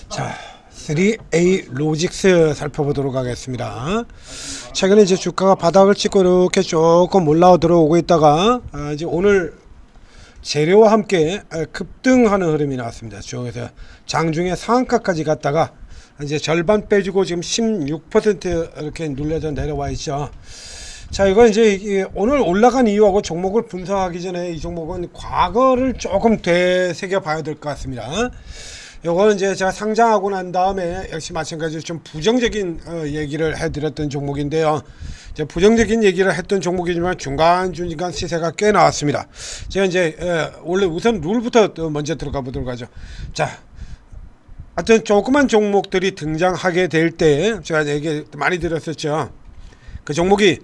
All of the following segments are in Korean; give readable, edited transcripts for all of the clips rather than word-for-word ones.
자, 3A 로직스 살펴보도록 하겠습니다. 최근에 이제 주가가 바닥을 찍고 이렇게 조금 올라와 들어오고 있다가 이제 오늘 재료와 함께 급등하는 흐름이 나왔습니다. 그래서 장중에 상한가까지 갔다가 이제 절반 빼주고 지금 16% 이렇게 눌려져 내려와 있죠. 자, 이거 이제 오늘 올라간 이유하고 종목을 분석하기 전에 이 종목은 과거를 조금 되새겨 봐야 될 것 같습니다. 요거는 이제 제가 상장하고 난 다음에 역시 마찬가지로 좀 부정적인 얘기를 해드렸던 종목인데요. 이제 부정적인 얘기를 했던 종목이지만 중간중간 시세가 꽤 나왔습니다. 제가 이제 원래 우선 룰부터 먼저 들어가 보도록 하죠. 자, 하여튼 조그만 종목들이 등장하게 될 때 제가 얘기 많이 드렸었죠. 그 종목이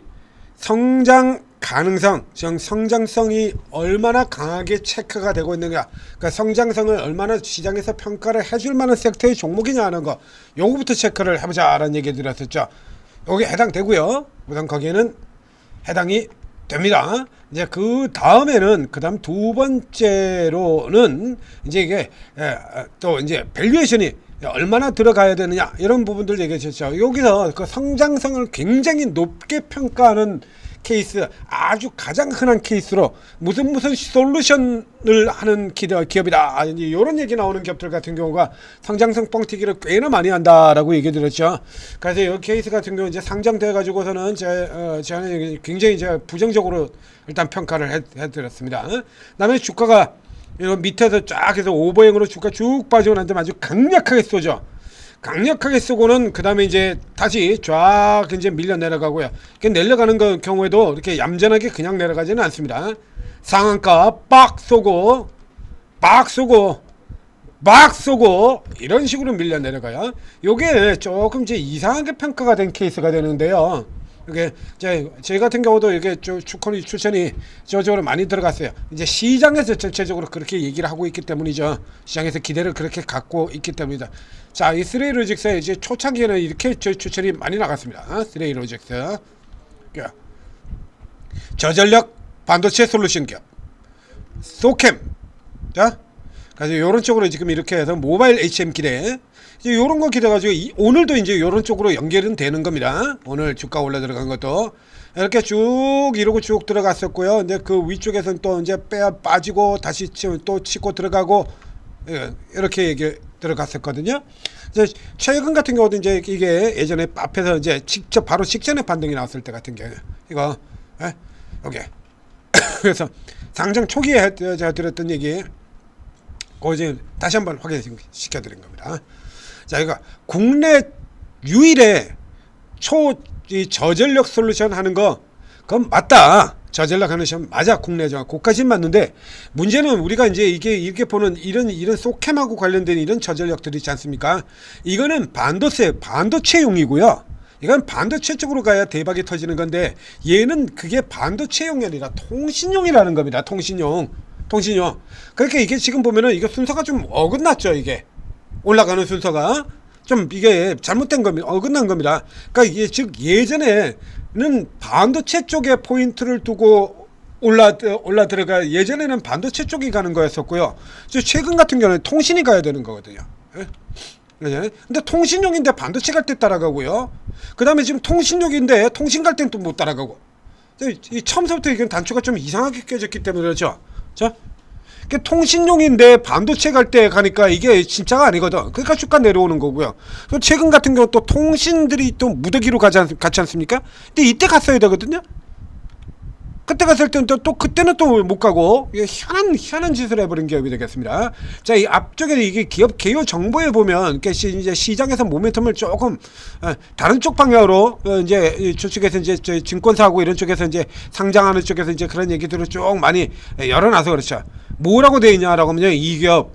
성장 가능성, 성장성이 얼마나 강하게 체크가 되고 있느냐, 그러니까 성장성을 얼마나 시장에서 평가를 해줄 만한 섹터의 종목이냐 하는 거, 요거부터 체크를 해보자라는 얘기 드렸었죠. 요게 해당되고요. 우선 거기에는 해당이 됩니다. 이제 그 다음에는 그다음 두 번째로는 이제 이게 또 이제 밸류에이션이 얼마나 들어가야 되느냐 이런 부분들 얘기하셨죠. 여기서 그 성장성을 굉장히 높게 평가하는 케이스, 아주 가장 흔한 케이스로 무슨 솔루션을 하는 기업이다, 이런 얘기 나오는 기업들 같은 경우가 성장성 뻥튀기를 꽤나 많이 한다라고 얘기 드렸죠. 그래서 이 케이스 같은 경우 이제 상장돼 가지고서는 저는 굉장히 제가 부정적으로 일단 평가를 해드렸습니다. 그다음에 주가가 이런 밑에서 쫙 해서 오버행으로 주가 쭉 빠지고 난 다음에 아주 강력하게 쏘죠. 강력하게 쏘고는 그 다음에 이제 다시 쫙 이제 밀려 내려가고요. 내려가는 경우에도 이렇게 얌전하게 그냥 내려가지는 않습니다. 상한가 빡 쏘고 이런 식으로 밀려 내려가요. 요게 조금 이제 이상하게 평가가 된 케이스가 되는데요. 이게 저희 같은 경우도 이게 추천이 저쪽으로 많이 들어갔어요. 이제 시장에서 전체적으로 그렇게 얘기를 하고 있기 때문이죠. 시장에서 기대를 그렇게 갖고 있기 때문이다. 자, 이 3A 로직스에 이제 초창기에는 이렇게 추천이 많이 나갔습니다. 3A 로직스 저전력 반도체 솔루션 기업 소캠. 자, 그래서 이런 쪽으로 지금 이렇게 해서 모바일 HM 기대, 이제 요런 거 기대가지고 오늘도 이제 요런 쪽으로 연결은 되는 겁니다. 오늘 주가 올라 들어간 것도 이렇게 쭉 이러고 쭉 들어갔었고요. 이제 그 위쪽에서는 또 이제 빠지고 다시 또 치고 들어가고 이렇게 얘기 들어갔었거든요. 이제 최근 같은 경우도 이제 이게 예전에 앞에서 이제 직접 바로 직전에 반등이 나왔을 때 같은 경우 이거 여기 그래서 상장 초기에 제가 드렸던 얘기 그거 이제 다시 한번 확인시켜 드린 겁니다. 자, 이거 국내 유일의 저전력 솔루션 하는 거 그건 맞다. 저전력 하는 시험 맞아. 국내죠. 그까진 맞는데 문제는 우리가 이제 이게 이렇게 보는 이런 소캠하고 관련된 이런 저전력들이 있지 않습니까? 이거는 반도체용이고요. 이건 반도체 쪽으로 가야 대박이 터지는 건데 얘는 그게 반도체용이 아니라 통신용이라는 겁니다. 통신용. 그러니까 이게 지금 보면은 이게 순서가 좀 어긋났죠. 이게 올라가는 순서가 좀 이게 잘못된 겁니다. 어긋난 겁니다. 그러니까 이게 즉 예전에는 반도체 쪽에 포인트를 두고 올라 들어가, 예전에는 반도체 쪽이 가는 거였었고요. 최근 같은 경우는 통신이 가야 되는 거거든요. 근데 통신용인데 반도체 갈 때 따라가고요. 그 다음에 지금 통신용인데 통신 갈 땐 또 못 따라가고. 이 처음부터 이건 단추가 좀 이상하게 껴졌기 때문에 그렇죠. 자, 통신용인데 반도체 갈 때 가니까 이게 진짜가 아니거든. 그러니까 주가 내려오는 거고요. 최근 같은 경우 또 통신들이 또 무더기로 가지 않습니까? 근데 이때 갔어야 되거든요. 그때 갔을 때는 또 그때는 또 못 가고 희한한 짓을 해버린 기업이 되겠습니다. 자, 이 앞쪽에 이게 기업 개요 정보에 보면 이제 시장에서 모멘텀을 조금 다른 쪽 방향으로 이제 저쪽에서 이제 증권사하고 이런 쪽에서 이제 상장하는 쪽에서 이제 그런 얘기들을 쭉 많이 열어놔서 그렇죠. 뭐라고 되어 있냐라고 하면 이 기업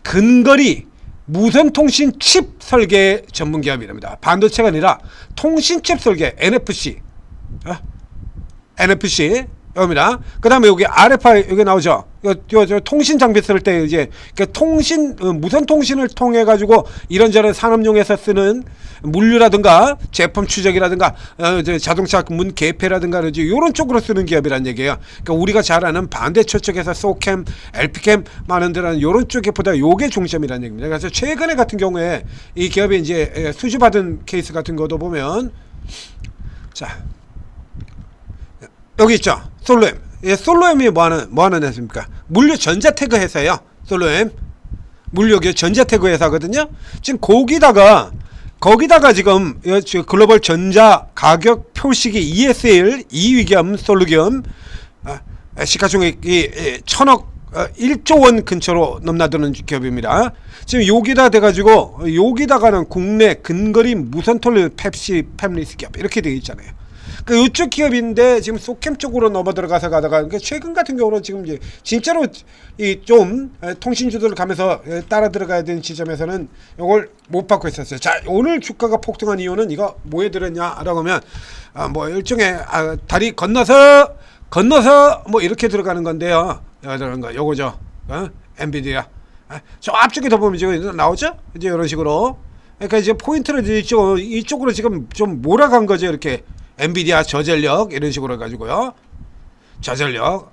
근거리 무선통신 칩 설계 전문 기업이랍니다. 반도체가 아니라 통신칩 설계 NFC. NFC 여기입니다. 그 다음에 여기 RFI 여기 나오죠. 저 통신 장비 쓸 때 이제 통신 무선 통신을 통해 가지고 이런저런 산업용에서 쓰는 물류라든가 제품 추적이라든가 자동차 문 개폐라든가 이런 쪽으로 쓰는 기업이란 얘기예요. 그러니까 우리가 잘 아는 반대철 쪽에서 소캠, LP캠 많은 데는 이런 쪽보다 요게 중점이란 얘기입니다. 그래서 최근에 같은 경우에 이 기업이 이제 수주받은 케이스 같은 것도 보면 자 여기 있죠. 솔로엠. 예, 솔로엠이 뭐하는 회사입니까? 물류 전자태그 회사예요. 솔로엠. 물류 전자태그 회사거든요. 지금 거기다가 지금 글로벌 전자 가격 표시기 ESL 2위 겸 솔루 겸 시가총액이 1조 원 근처로 넘나드는 기업입니다. 지금 여기다 돼가지고 여기다가는 국내 근거리 무선 톨 펩시 팹리스 기업 이렇게 되어 있잖아요. 그 이쪽 기업인데 지금 소캠 쪽으로 넘어 들어가서 가다가 그러니까 최근 같은 경우는 지금 이제 진짜로 이 좀 통신주들 가면서 따라 들어가야 되는 지점에서는 이걸 못 받고 있었어요. 자, 오늘 주가가 폭등한 이유는 이거 뭐에 들었냐라고 하면 뭐 일종의 다리 건너서 뭐 이렇게 들어가는 건데요. 여기 들어간 거 요거죠. 엔비디아. 저 앞쪽에 더 보면 지금 나오죠? 이제 이런 식으로. 그러니까 이제 포인트를 이쪽으로 지금 좀 몰아간 거죠. 이렇게. 엔비디아 저전력 이런 식으로 해가지고요. 저전력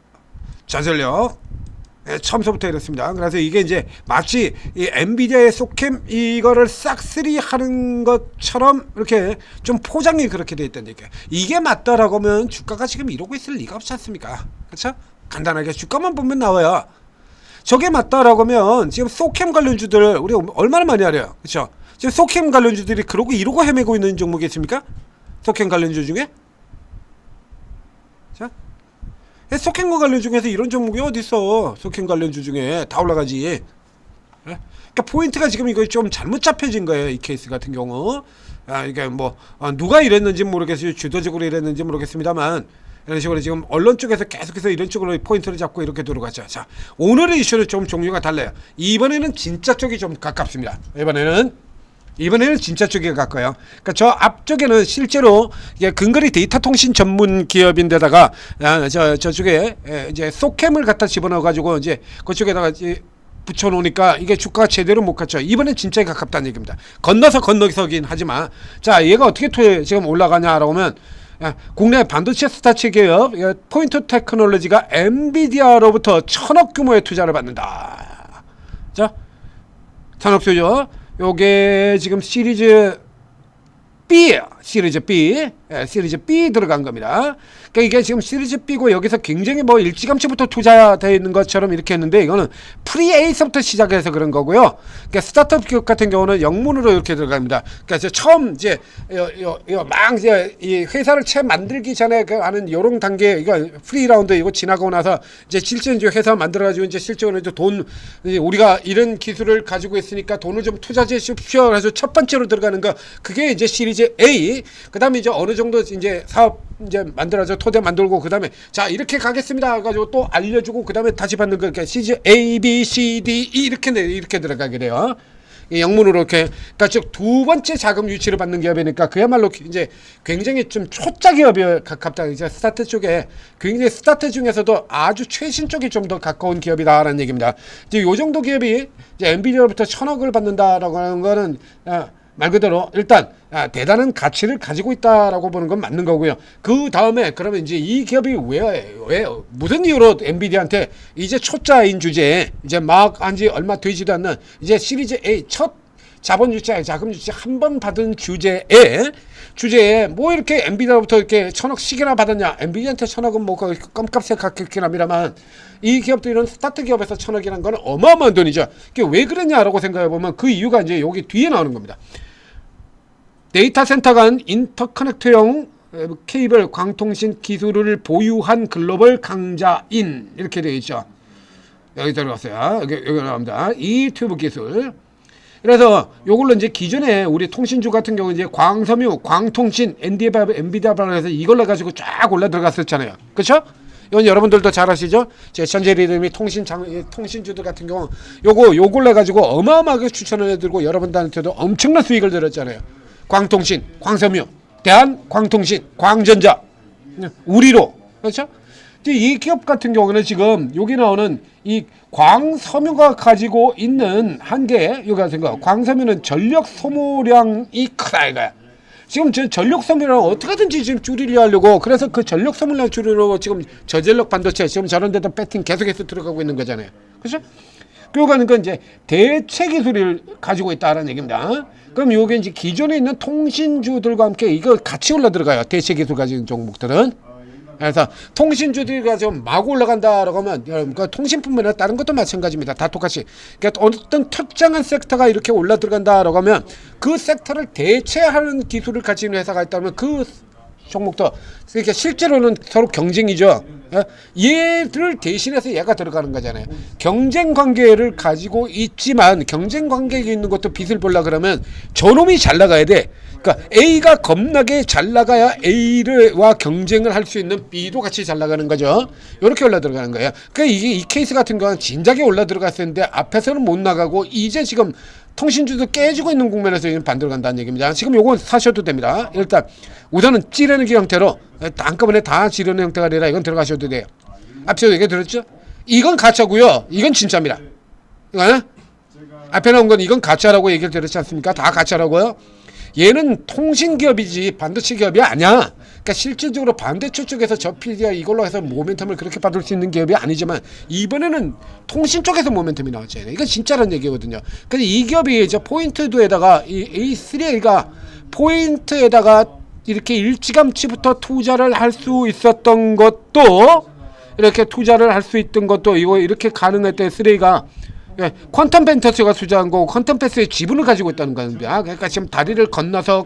처음서부터 이렇습니다. 그래서 이게 이제 마치 이 엔비디아의 소캠 이거를 싹쓸이 하는 것처럼 이렇게 좀 포장이 그렇게 돼 있다는 얘기예요. 이게 맞다라고 하면 주가가 지금 이러고 있을 리가 없지 않습니까? 그렇죠? 간단하게 주가만 보면 나와요. 저게 맞다라고 하면 지금 소캠 관련주들 우리 얼마나 많이 알아요. 그렇죠? 지금 소캠 관련주들이 그러고 이러고 헤매고 있는 종목이 있습니까? 소캠 관련주 중에? 자, 소캠 관련 중에서 이런 종목이 어디 있어? 소캠 관련주 중에 다 올라가지. 그러니까 포인트가 지금 이거 좀 잘못 잡혀진 거예요. 이 케이스 같은 경우. 이게 뭐 누가 이랬는지 모르겠어요. 주도적으로 이랬는지 모르겠습니다만 이런 식으로 지금 언론 쪽에서 계속해서 이런 쪽으로 포인트를 잡고 이렇게 들어갔죠. 자, 오늘의 이슈는 좀 종류가 달라요. 이번에는 진짜 쪽이 좀 가깝습니다. 이번에는 진짜 쪽에 가까워요. 그러니까 저 앞쪽에는 실제로 근거리 데이터 통신 전문 기업인데다가 저쪽에 이제 소캠을 갖다 집어넣어 가지고 이제 그쪽에다가 붙여 놓으니까 이게 주가가 제대로 못 갔죠. 이번엔 진짜 가깝다는 얘기입니다. 건너서긴 하지만 자, 얘가 어떻게 지금 올라가냐라고 하면 국내 반도체 스타트 기업 포인트 테크놀로지가 엔비디아로부터 1000억 규모의 투자를 받는다. 자, 1000억 투자. 요게 지금 시리즈 B예요. 시리즈 B 들어간 겁니다. 그러니까 이게 지금 시리즈 B고 여기서 굉장히 뭐 일찌감치부터 투자되어 있는 것처럼 이렇게 했는데 이거는 프리-A서부터 시작해서 그런 거고요. 그러니까 스타트업 기업 같은 경우는 영문으로 이렇게 들어갑니다. 그러니까 처음 이제 막 이제 이 회사를 채 만들기 전에 하는 요런 단계 이거 프리 라운드 이거 지나고 나서 이제 실제 이제 회사 만들어 가지고 이제 실제로 이제 돈 우리가 이런 기술을 가지고 있으니까 돈을 좀 투자해 주십시오. 그래서 첫 번째로 들어가는 거 그게 이제 시리즈 A. 그다음에 이제 어느 정도 이제 사업 이제 만들어서 토대 만들고 그다음에 자 이렇게 가겠습니다 가지고 또 알려주고 그다음에 다시 받는 거 그러니까 시리즈 A, B, C, D, E 이렇게 들어가게 돼요. 영문으로 이렇게 그러니까 즉 두 번째 자금 유치를 받는 기업이니까 그야말로 이제 굉장히 좀 초짜 기업에 가깝다. 이제 스타트 쪽에 굉장히 스타트 중에서도 아주 최신 쪽이 좀 더 가까운 기업이다라는 얘기입니다. 이제 요 정도 기업이 이제 엔비디아로부터 1000억을 받는다라고 하는 거는 말 그대로 일단 대단한 가치를 가지고 있다라고 보는 건 맞는 거고요. 그 다음에 그러면 이제 이 기업이 왜 무슨 이유로 엔비디아한테 이제 초짜인 주제에 이제 막 한지 얼마 되지도 않는 이제 시리즈 A 첫 자본 유치, 자금 유치 한 번 받은 주제에 뭐 이렇게 엔비디아로부터 이렇게 1000억씩이나 받았냐? 엔비디아한테 1000억은 뭐 껌값에 가깝긴 합니다만 이 기업도 이런 스타트 기업에서 1000억이라는 건 어마어마한 돈이죠. 그게 왜 그랬냐라고 생각해 보면 그 이유가 이제 여기 뒤에 나오는 겁니다. 데이터 센터 간 인터커넥터용 케이블 광통신 기술을 보유한 글로벌 강자인 이렇게 되어 있죠. 여기 들어갔어요. 여기 나옵니다. 이 튜브 기술. 그래서 요걸로 이제 기존에 우리 통신주 같은 경우 이제 광섬유, 광통신, 엔비디아로 해서 이걸로 가지고 쫙 올라 들어갔었잖아요. 그렇죠? 이건 여러분들도 잘 아시죠? 제 천재리듬이 통신주들 같은 경우 요걸로 가지고 어마어마하게 추천을 해드리고 여러분들한테도 엄청난 수익을 들었잖아요. 광통신, 광섬유, 대한광통신, 광전자, 우리로 그렇죠? 이 기업 같은 경우는 지금 여기 나오는 이 광섬유가 가지고 있는 한계, 여기 같은 거 광섬유는 전력 소모량이 크다 이거야. 지금 저 전력 소모량을 어떻게든지 지금 줄이려 하려고, 그래서 그 전력 소모량 줄이려고 지금 저전력 반도체 지금 저런 데도 배팅 계속해서 들어가고 있는 거잖아요. 그렇죠? 그거는 그 이제 대체 기술을 가지고 있다라는 얘기입니다. 그럼 요게 이제 기존에 있는 통신주들과 함께 이거 같이 올라 들어가요. 대체 기술 가진 종목들은. 그래서 통신주들이 가지고 막 올라간다라고 하면 여러분 그 통신뿐만 아니라 다른 것도 마찬가지입니다. 다 똑같이. 그러니까 어떤 특정한 섹터가 이렇게 올라 들어간다라고 하면 그 섹터를 대체하는 기술을 가진 회사가 있다면 그 종목도, 그러니까 실제로는 서로 경쟁이죠. 얘를 대신해서 얘가 들어가는 거잖아요. 경쟁 관계를 가지고 있지만 경쟁 관계에 있는 것도 빚을 보려 그러면 저놈이 잘 나가야 돼. 그러니까 A가 겁나게 잘 나가야 A와 경쟁을 할 수 있는 B도 같이 잘 나가는 거죠. 이렇게 올라 들어가는 거예요. 그러니까 이게 이 케이스 같은 경우는 진작에 올라 들어갔었는데 앞에서는 못 나가고 이제 지금 통신주도 깨지고 있는 국면에서 반대로 간다는 얘기입니다. 지금 요건 사셔도 됩니다. 일단 우선은 찌르는 형태로 한꺼번에 다 지르는 형태가 아니라 이건 들어가셔도 돼요. 앞서 얘기 들었죠? 이건 가짜고요. 이건 진짜입니다. 이거는 앞에 나온 건 이건 가짜라고 얘기를 들었지 않습니까? 다 가짜라고요. 얘는 통신기업이지 반도체 기업이 아니야. 그러니까 실질적으로 반도체 쪽에서 저 PD가 이걸로 해서 모멘텀을 그렇게 받을 수 있는 기업이 아니지만 이번에는 통신 쪽에서 모멘텀이 나왔잖아요. 이건 진짜라는 얘기거든요. 그래서 이 기업이 저 포인트도에다가 이 A3A가 포인트에다가 이렇게 일찌감치부터 투자를 할 수 있었던 것도, 이렇게 투자를 할 수 있던 것도 이거 이렇게 가능했던 3A가 퀀텀 벤터스가 투자한 거고 퀀텀 패스의 지분을 가지고 있다는 겁니다. 그러니까 지금 다리를 건너서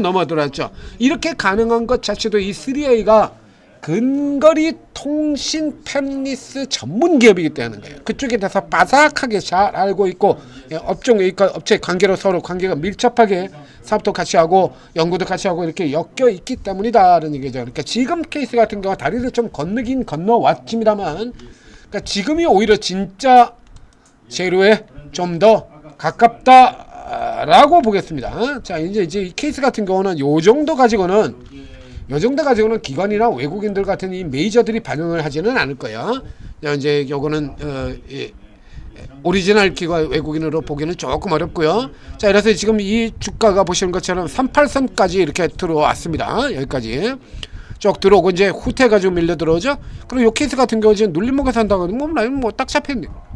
넘어들었죠. 이렇게 가능한 것 자체도 이 3A가 근거리 통신 팹리스 전문 기업이기 때문에 거예요. 그쪽에 대해서 바삭하게 잘 알고 있고 업체 관계로 서로 관계가 밀접하게 사업도 같이 하고 연구도 같이 하고 이렇게 엮여 있기 때문이다라는 얘기죠. 그러니까 지금 케이스 같은 경우 다리를 좀 건너긴 건너왔습니다만, 그러니까 지금이 오히려 진짜 재료에 좀 더 가깝다라고 보겠습니다. 자, 이제 이 케이스 같은 경우는 요 정도 가지고는 기관이나 외국인들 같은 이 메이저들이 반영을 하지는 않을 거예요. 이제 요거는 오리지널 기관 외국인으로 보기는 조금 어렵고요. 자, 그래서 지금 이 주가가 보시는 것처럼 38선까지 이렇게 들어왔습니다. 여기까지 쭉 들어오고 이제 후퇴가지고 밀려 들어오죠. 그리고 요 케이스 같은 경우 지금 눌림목에 산다고 딱 잡혔네요.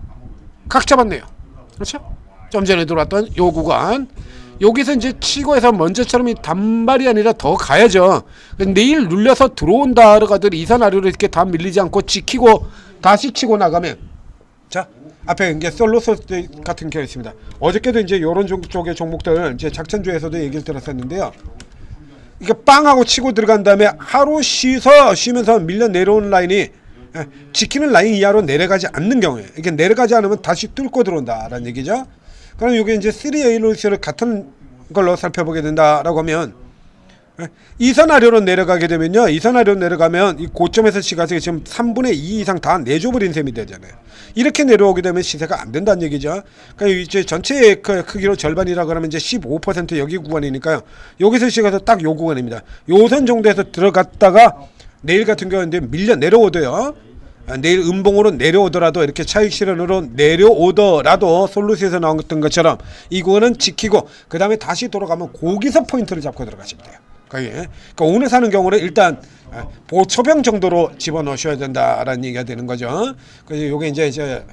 각 잡았네요. 그렇죠? 좀 전에 들어왔던 요 구간, 여기서 이제 치고 해서 먼저처럼 이 단발이 아니라 더 가야죠. 내일 눌려서 들어온다 하더라도 이선 아래로 이렇게 다 밀리지 않고 지키고 다시 치고 나가면, 자, 앞에 이제 솔로스 같은 게 있습니다. 어저께도 이제 요런 쪽의 종목들 이제 작전주에서도 얘기를 들었었는데요. 이게 빵하고 치고 들어간 다음에 하루 쉬면서 밀려 내려오는 라인이 지키는 라인 이하로 내려가지 않는 경우에, 이게 내려가지 않으면 다시 뚫고 들어온다라는 얘기죠. 그럼 이게 이제 3A 로이스를 같은 걸로 살펴보게 된다라고 하면, 이선 아래로 내려가게 되면요, 이선 아래로 내려가면 이 고점에서 시가가 지금 3분의 2 이상 다 내줘버린 셈이 되잖아요. 이렇게 내려오게 되면 시세가 안 된다는 얘기죠. 그러니까 이제 전체의 크기로 절반이라 그러면 이제 15% 여기 구간이니까요. 여기서 시가가 딱 요 구간입니다. 요선 정도에서 들어갔다가 내일 같은 경우는 밀려 내려오도요. 내일 음봉으로 내려오더라도 이렇게 차익 실현으로 내려오더라도 솔루시에서 나왔던 것처럼 이 구간은 지키고 그 다음에 다시 돌아가면 거기서 포인트를 잡고 들어가시면 돼요. 그러니까 오늘 사는 경우는 일단 보초병 정도로 집어넣으셔야 된다라는 얘기가 되는 거죠. 그래서 요게 이제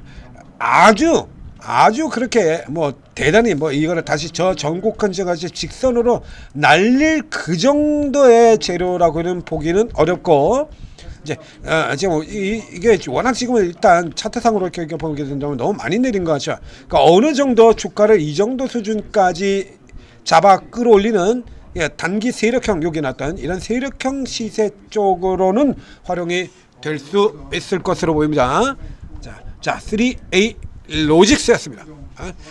아주 그렇게 뭐 대단히 뭐 이거를 다시 저 전곡근처까지 직선으로 날릴 그 정도의 재료라고는 보기는 어렵고, 이제 지금 이게 워낙 지금은 일단 차트상으로 이렇게 보게 된다면 너무 많이 내린 것 같죠. 그러니까 어느 정도 주가를 이 정도 수준까지 잡아 끌어올리는 단기 세력형, 여기 나왔던 이런 세력형 시세 쪽으로는 활용이 될 수 있을 것으로 보입니다. 자 3A 로직스였습니다.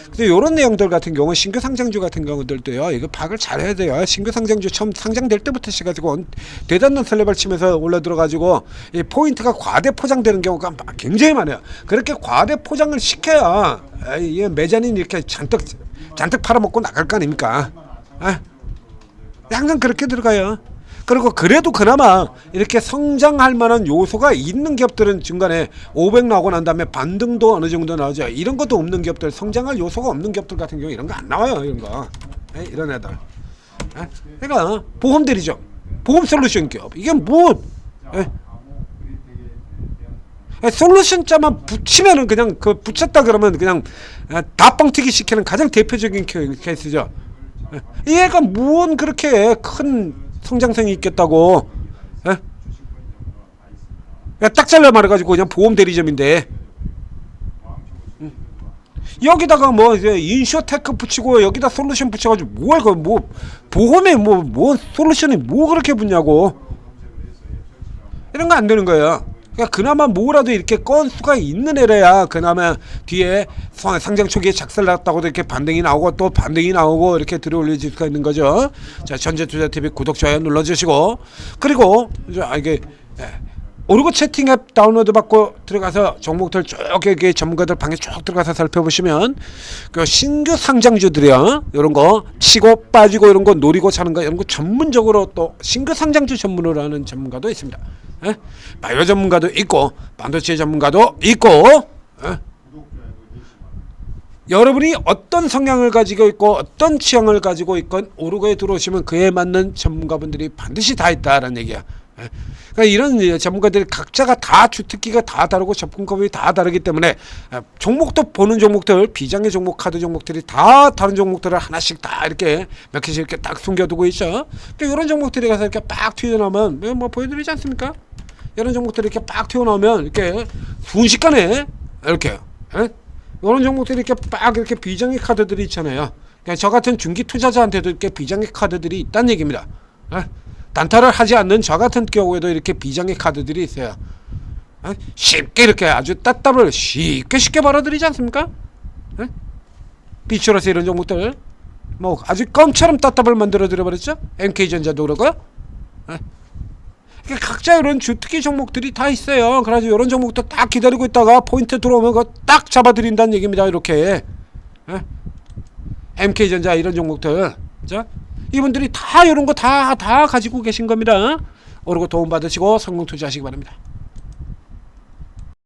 근데 이런 내용들 같은 경우 신규 상장주 같은 경우들도요, 이거 파악을 잘 해야 돼요. 신규 상장주 처음 상장될 때부터 시가지고 대단한 설레발 치면서 올라 들어가지고 이 포인트가 과대 포장되는 경우가 굉장히 많아요. 그렇게 과대 포장을 시켜야 이 매자닌 이렇게 잔뜩 팔아먹고 나갈 거 아닙니까? 항상 그렇게 들어가요. 그리고 그래도 그나마 이렇게 성장할 만한 요소가 있는 기업들은 중간에 500 나오고 난 다음에 반등도 어느 정도 나오죠. 이런 것도 없는 기업들, 성장할 요소가 없는 기업들 같은 경우 이런 거 안 나와요. 이런 거. 이런 애들. 그러니까 보험 대리점, 보험 솔루션 기업. 이게 뭐 솔루션 자만 붙이면은 그냥 그 붙였다 그러면 그냥 다 뻥튀기 시키는 가장 대표적인 케이스죠. 얘가 무언 그렇게 큰 성장성이 있겠다고? 딱 잘라 말해가지고 그냥 보험 대리점인데 여기다가 뭐 이제 인쇼테크 붙이고 여기다 솔루션 붙여가지고 뭘 그 뭐 보험에 뭐 솔루션이 뭐 그렇게 붙냐고. 이런 거 안 되는 거예요. 그러니까 그나마 뭐라도 이렇게 건수가 있는 애래야 그나마 뒤에 상장 초기에 작살났다고도 이렇게 반등이 나오고 또 반등이 나오고 이렇게 들어올릴 수가 있는 거죠. 자, 전재투자TV 구독 좋아요 눌러주시고, 그리고 이게 오르고 채팅 앱 다운로드 받고 들어가서 종목들 쭉 여기 전문가들 방에 쭉 들어가서 살펴보시면 그 신규 상장주들이요, 이런 거 치고 빠지고 이런 거 노리고 사는 거 이런 거 전문적으로 또 신규 상장주 전문으로 하는 전문가도 있습니다. 바이오 전문가도 있고 반도체 전문가도 있고, 여러분이 어떤 성향을 가지고 있고 어떤 취향을 가지고 있건 오르고에 들어오시면 그에 맞는 전문가분들이 반드시 다 있다라는 얘기야. 그러니까 이런 전문가들이 각자가 다 주특기가 다 다르고 접근법이 다 다르기 때문에 종목도 보는 종목들, 비장의 종목, 카드 종목들이 다 다른 종목들을 하나씩 다 이렇게 몇 개씩 이렇게 딱 숨겨두고 있죠. 그러니까 이런 종목들이 가서 이렇게 빡 튀어나오면 뭐 보여드리지 않습니까? 이런 종목들이 이렇게 빡 튀어나오면 이렇게 순식간에 이렇게 이런 종목들이 이렇게 빡 이렇게 비장의 카드들이 있잖아요. 그러니까 저 같은 중기 투자자한테도 이렇게 비장의 카드들이 있다는 얘기입니다. 단타를 하지 않는 저 같은 경우에도 이렇게 비장의 카드들이 있어요. 쉽게 이렇게 아주 따따블 쉽게 벌어들이지 않습니까? 비추라스 이런 종목들 뭐 아주 껌처럼 따따블 만들어 드려버렸죠. MK전자도 그러고요. 각자 이런 주특기 종목들이 다 있어요. 그래서 이런 종목도 딱 기다리고 있다가 포인트 들어오면 그거 딱 잡아드린다는 얘기입니다. 이렇게 MK전자 이런 종목들, 그죠? 이분들이 다 이런 거 다 가지고 계신 겁니다. 오르고 도움 받으시고 성공 투자하시기 바랍니다.